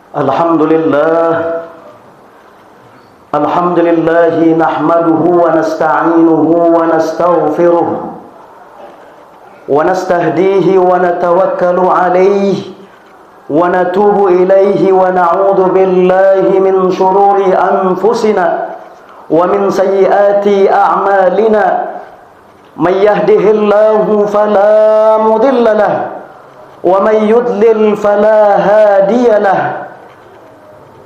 Alhamdulillah nahmaduhu wa nasta'inuhu wa nastaghfiruh wa nastahdihi wa natawakkalu alayhi wa natubu ilayhi wa na'udzu billahi min shururi anfusina wa min sayyiati a'malina may yahdihillahu fala mudilla lahu wa may yudlil fala hadiya lahu.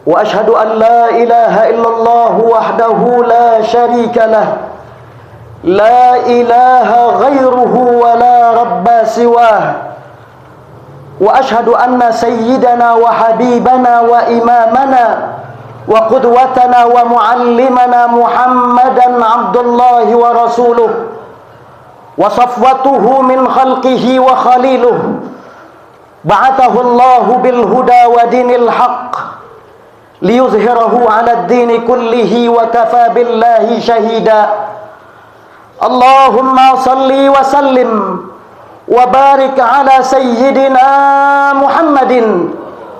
وأشهد أن لا إله إلا الله وحده لا شريك له لا إله غيره ولا رب سواه وأشهد أن سيدنا وحبيبنا وإمامنا وقدوتنا ومعلمنا محمدا عبد الله ورسوله وصفوته من خلقه وخليله بعثه الله بالهدى ودين الحق ليظهره على الدين كله وكفى بالله شهيدا. اللهم صل وسلم وبارك على سيدنا محمد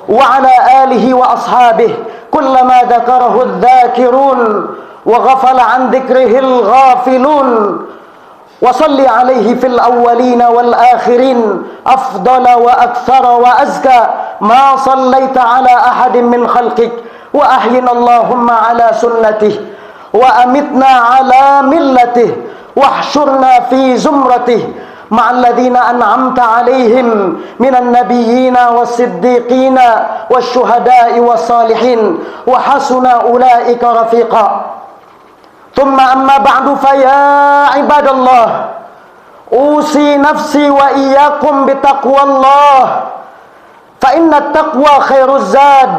وعلى آله وأصحابه كلما ذكره الذاكرون وغفل عن ذكره الغافلون وصل عليه في الأولين والآخرين أفضل وأكثر وأزكى ما صليت على أحد من خلقك وأحينا اللهم على سنته وأمتنا على ملته واحشرنا في زمرته مع الذين أنعمت عليهم من النبيين والصديقين والشهداء والصالحين وحسن أولئك رفيقا. ثم أما بعد فيا عباد الله أوصي نفسي وإياكم بتقوى الله فإن التقوى خير الزاد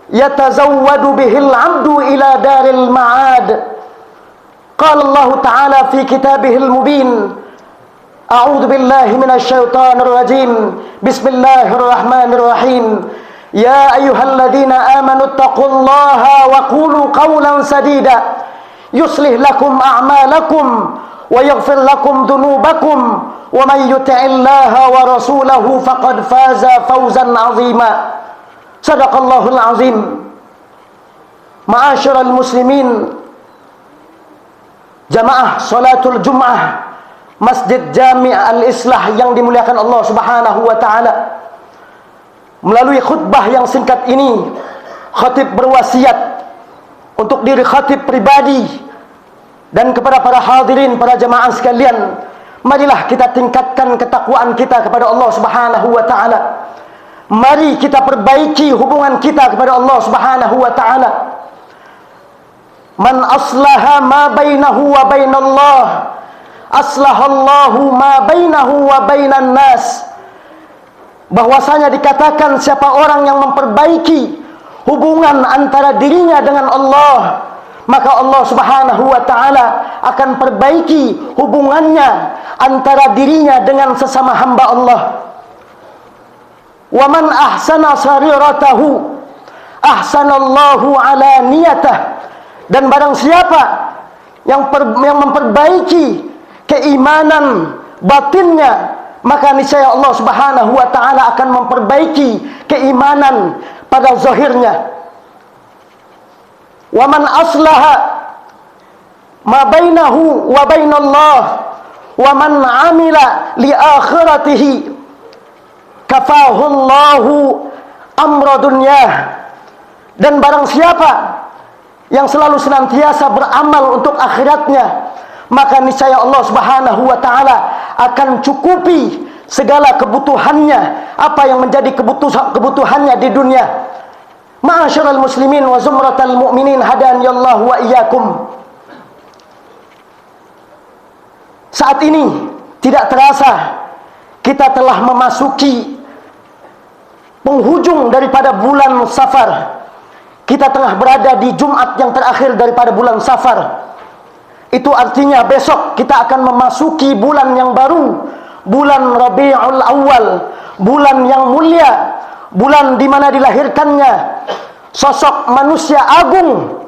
يتزود به العبد إلى دار المعاد. قال الله تعالى في كتابه المبين أعوذ بالله من الشيطان الرجيم بسم الله الرحمن الرحيم يا أيها الذين آمنوا اتقوا الله وقولوا قولا سديدا يصلح لكم أعمالكم ويغفر لكم ذنوبكم ومن يطع الله ورسوله فقد فاز فوزا عظيما. Sadaqallahul azim. Ma'asyiral muslimin, jamaah salatul Jum'ah Masjid Jami' Al-Islah yang dimuliakan Allah Subhanahu wa taala. Melalui khutbah yang singkat ini, khatib berwasiat untuk diri khatib pribadi dan kepada para hadirin, para jamaah sekalian, marilah kita tingkatkan ketakwaan kita kepada Allah Subhanahu wa taala. Mari kita perbaiki hubungan kita kepada Allah Subhanahu wa taala. Man aslaha ma bainahu wa bainallah, aslahallahu ma bainahu wa bainan nas. Bahwasanya dikatakan siapa orang yang memperbaiki hubungan antara dirinya dengan Allah, maka Allah Subhanahu wa taala akan perbaiki hubungannya antara dirinya dengan sesama hamba Allah. Wa man ahsana sariratahu ahsanallahu ala niyatah. Dan barang siapa yang memperbaiki keimanan batinnya, maka niscaya Allah Subhanahu wa taala akan memperbaiki keimanan pada zahirnya. Wa man aslaha ma bainahu wa bainallah wa man amila li akhiratihi kafahullahu amra dunyah. Dan barang siapa yang selalu senantiasa beramal untuk akhiratnya, maka niscaya Allah Subhanahu wa taala akan cukupi segala kebutuhannya, apa yang menjadi kebutuhannya di dunia. Ma'asyiral muslimin wa zumratal mu'minin hadaniyallahu wa iyyakum. Saat ini tidak terasa kita telah memasuki penghujung daripada bulan Safar. Kita tengah berada di Jumat yang terakhir daripada bulan Safar. Itu artinya besok kita akan memasuki bulan yang baru, bulan Rabiul Awal, bulan yang mulia, bulan di mana dilahirkannya sosok manusia agung.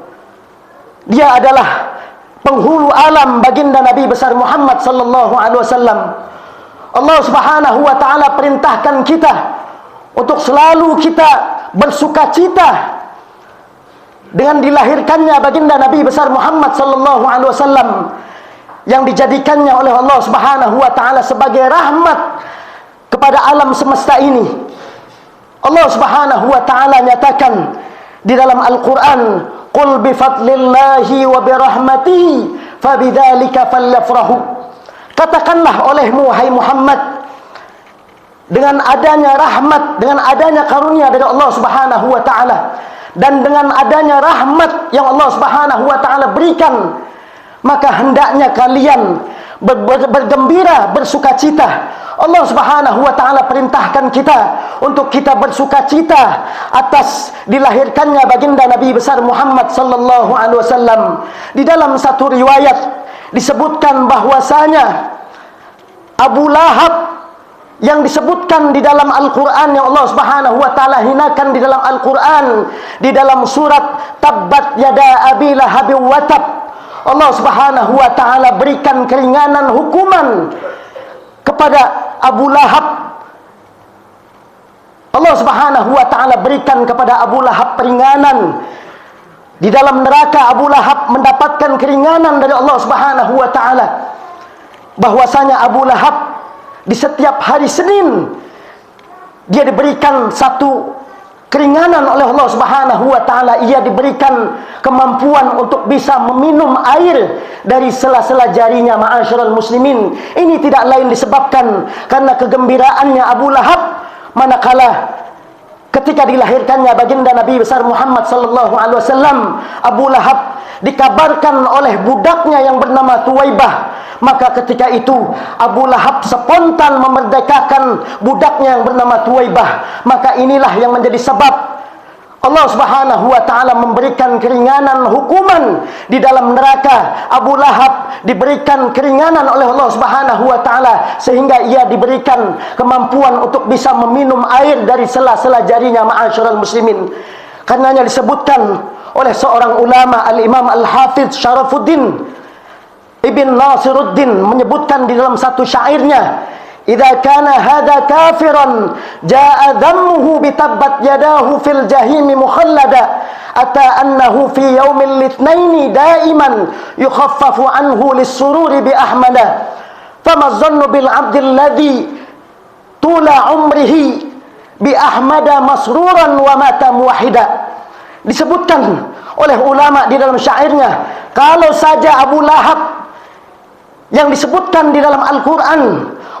Dia adalah penghulu alam, baginda Nabi besar Muhammad sallallahu alaihi wasallam. Allah Subhanahu wa taala perintahkan kita untuk selalu kita bersukacita dengan dilahirkannya baginda Nabi besar Muhammad sallallahu alaihi wasallam yang dijadikannya oleh Allah Subhanahu wa taala sebagai rahmat kepada alam semesta ini. Allah Subhanahu wa taala nyatakan di dalam Al-Qur'an, "Qul bi fadlillahi wa bi rahmatihi fabidzalika falyafrahu." Katakanlah olehmu hai Muhammad, dengan adanya rahmat, dengan adanya karunia dari Allah Subhanahu wa taala, dan dengan adanya rahmat yang Allah Subhanahu wa taala berikan, maka hendaknya kalian bergembira, bersukacita. Allah Subhanahu wa taala perintahkan kita untuk kita bersukacita atas dilahirkannya baginda Nabi besar Muhammad sallallahu alaihi wasallam. Di dalam satu riwayat disebutkan bahwasanya Abu Lahab yang disebutkan di dalam Al-Quran, yang Allah Subhanahu wa taala hinakan di dalam Al-Quran, di dalam surat Tabbat yada abi lahabin wa tab, Allah Subhanahu wa taala berikan keringanan hukuman kepada Abu Lahab. Allah Subhanahu wa taala berikan kepada Abu Lahab peringanan. Di dalam neraka Abu Lahab mendapatkan keringanan dari Allah Subhanahu wa taala, bahwasanya Abu Lahab di setiap hari Senin dia diberikan satu keringanan oleh Allah Subhanahu wa taala. Ia diberikan kemampuan untuk bisa meminum air dari sela-sela jarinya. Ma'asyiral muslimin, ini tidak lain disebabkan karena kegembiraannya Abu Lahab manakala ketika dilahirkannya baginda Nabi besar Muhammad sallallahu alaihi wasallam. Abu Lahab dikabarkan oleh budaknya yang bernama Tuwaibah, maka ketika itu Abu Lahab spontan memerdekakan budaknya yang bernama Tuwaibah. Maka inilah yang menjadi sebab Allah Subhanahu wa taala memberikan keringanan hukuman di dalam neraka. Abu Lahab diberikan keringanan oleh Allah Subhanahu wa taala sehingga ia diberikan kemampuan untuk bisa meminum air dari sela-sela jarinya. Ma'asyiral muslimin, karenanya disebutkan oleh seorang ulama, Al-Imam Al-Hafidz Syarafuddin Ibn Nasiruddin menyebutkan di dalam satu syairnya, "Idza kana hadza kafiran jaa dhammuhu bitabbat yadahu fil jahimi mukhallada ata annahu fi yaumil litsnaini daiman yukhaffafu anhu lis-sururi bi ahmada fama dhannu bil 'abdil ladzi tula umrihi bi ahmada masruran wa mata muwahhida." Disebutkan oleh ulama di dalam syairnya, kalau saja Abu Lahab yang disebutkan di dalam Al-Quran,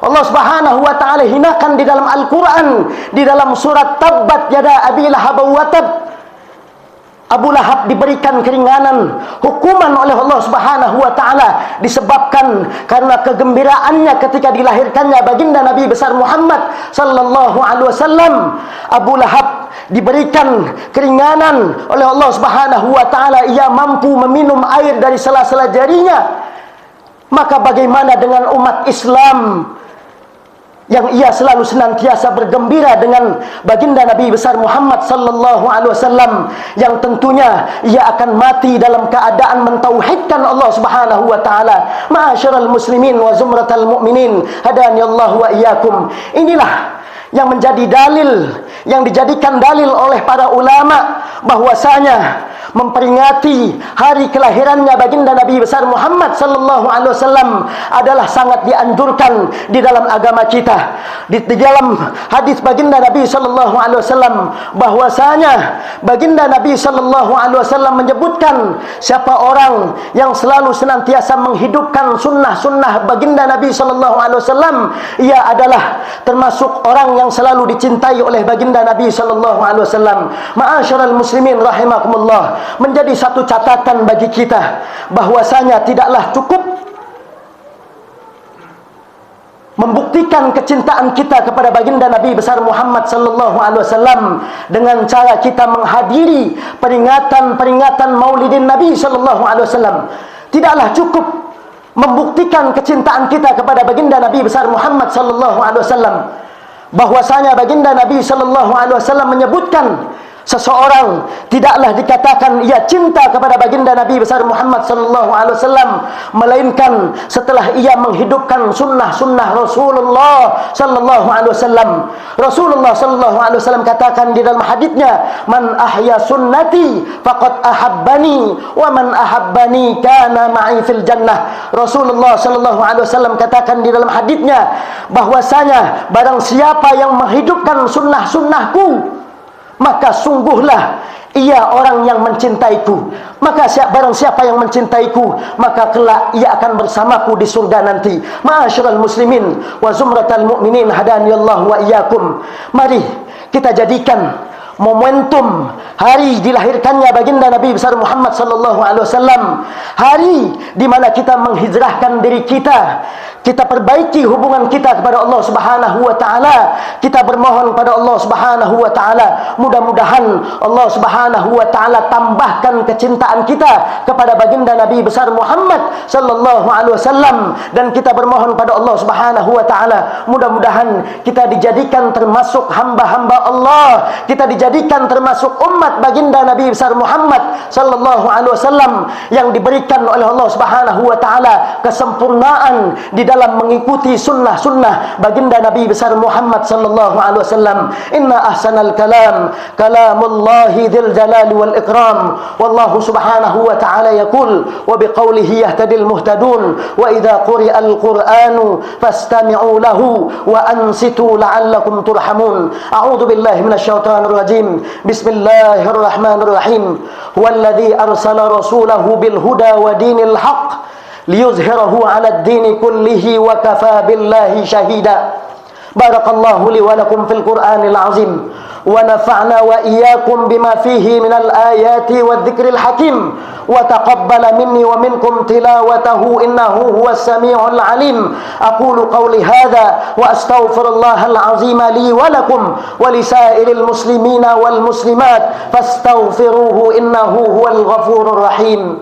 Allah Subhanahu wa taala hinakan di dalam Al-Quran, di dalam surat Tabbat yada abi lahab wa tab, Abu Lahab diberikan keringanan hukuman oleh Allah Subhanahu wa taala disebabkan karena kegembiraannya ketika dilahirkannya baginda Nabi besar Muhammad sallallahu alaihi wasallam. Abu Lahab diberikan keringanan oleh Allah Subhanahu wa taala, ia mampu meminum air dari sela-sela jarinya. Maka bagaimana dengan umat Islam yang ia selalu senantiasa bergembira dengan baginda Nabi besar Muhammad sallallahu alaihi wasallam, yang tentunya ia akan mati dalam keadaan mentauhidkan Allah Subhanahu wa taala. Ma'asyiral muslimin wa zumratal mu'minin, hadani Allah wa iyyakum. Inilah yang menjadi dalil, yang dijadikan dalil oleh para ulama bahwasanya memperingati hari kelahirannya baginda Nabi besar Muhammad sallallahu alaihi wasallam adalah sangat dianjurkan di dalam agama kita. Di dalam hadis baginda Nabi sallallahu alaihi wasallam bahwasanya baginda Nabi sallallahu alaihi wasallam menyebutkan, siapa orang yang selalu senantiasa menghidupkan sunnah-sunnah baginda Nabi sallallahu alaihi wasallam, ia adalah termasuk orang yang selalu dicintai oleh baginda Nabi sallallahu alaihi wasallam. Ma'asyiral muslimin rahimakumullah, menjadi satu catatan bagi kita bahwasanya tidaklah cukup membuktikan kecintaan kita kepada baginda Nabi besar Muhammad sallallahu alaihi wasallam dengan cara kita menghadiri peringatan-peringatan Maulidin Nabi sallallahu alaihi wasallam. Tidaklah cukup membuktikan kecintaan kita kepada baginda Nabi besar Muhammad sallallahu alaihi wasallam bahwasanya baginda Nabi sallallahu alaihi wasallam menyebutkan seseorang tidaklah dikatakan ia cinta kepada baginda Nabi besar Muhammad sallallahu alaihi wasallam melainkan setelah ia menghidupkan sunnah-sunnah Rasulullah sallallahu alaihi wasallam. Rasulullah sallallahu alaihi wasallam katakan di dalam hadisnya, "Man ahya sunnati faqad ahabbani wa man ahabbani kana ma'i fil jannah." Rasulullah sallallahu alaihi wasallam katakan di dalam hadisnya bahwasanya barang siapa yang menghidupkan sunnah-sunnahku, maka sungguhlah ia orang yang mencintaiku. Maka barang siapa yang mencintaiku, maka kelak ia akan bersamaku di surga nanti. Ma'asyiral muslimin wa zumratal mu'minin hadaniyallahu wa iyyakum. Mari kita jadikan momentum hari dilahirkannya baginda Nabi besar Muhammad sallallahu alaihi wasallam, hari di mana kita menghijrahkan diri kita, kita perbaiki hubungan kita kepada Allah Subhanahu wa taala, kita bermohon kepada Allah Subhanahu wa taala, mudah-mudahan Allah Subhanahu wa taala tambahkan kecintaan kita kepada baginda Nabi besar Muhammad sallallahu alaihi wasallam, dan kita bermohon kepada Allah Subhanahu wa taala, mudah-mudahan kita dijadikan termasuk hamba-hamba Allah, kita dijadikan termasuk umat baginda Nabi besar Muhammad sallallahu alaihi wasallam yang diberikan oleh Allah Subhanahu wa taala kesempurnaan di dalam mengikuti sunnah-sunnah baginda Nabi besar Muhammad sallallahu alaihi wasallam. Inna ahsanal kalam kalamullahi dzil jalali wal ikram. Wallahu subhanahu wa ta'ala yaqul wa biqaulihi yahtadil muhtadun wa idza quri'al qur'anu fastami'u lahu wa ansitu la'allakum turhamun. A'udzu billahi minasyaitonir rajim. Bismillahirrahmanirrahim. Huwallazi arsala rasulahu bil huda wa dinil haqq liyuzhirahu 'ala ad-din kullihi wa kafa billahi shahida. Barakallahu li wa lakum fil Qur'anil 'azim wa nafa'na wa iyyakum bima fihi minal ayati wadh-dhikril hakim wa taqabbala minni wa minkum tilawatahu innahu huwas samiul 'alim. Aqulu qawli hadha wa astaghfirullahal 'azim li wa lakum wa lisairil muslimina wal muslimat fastaghfiruhu innahu huwal ghafurur rahim.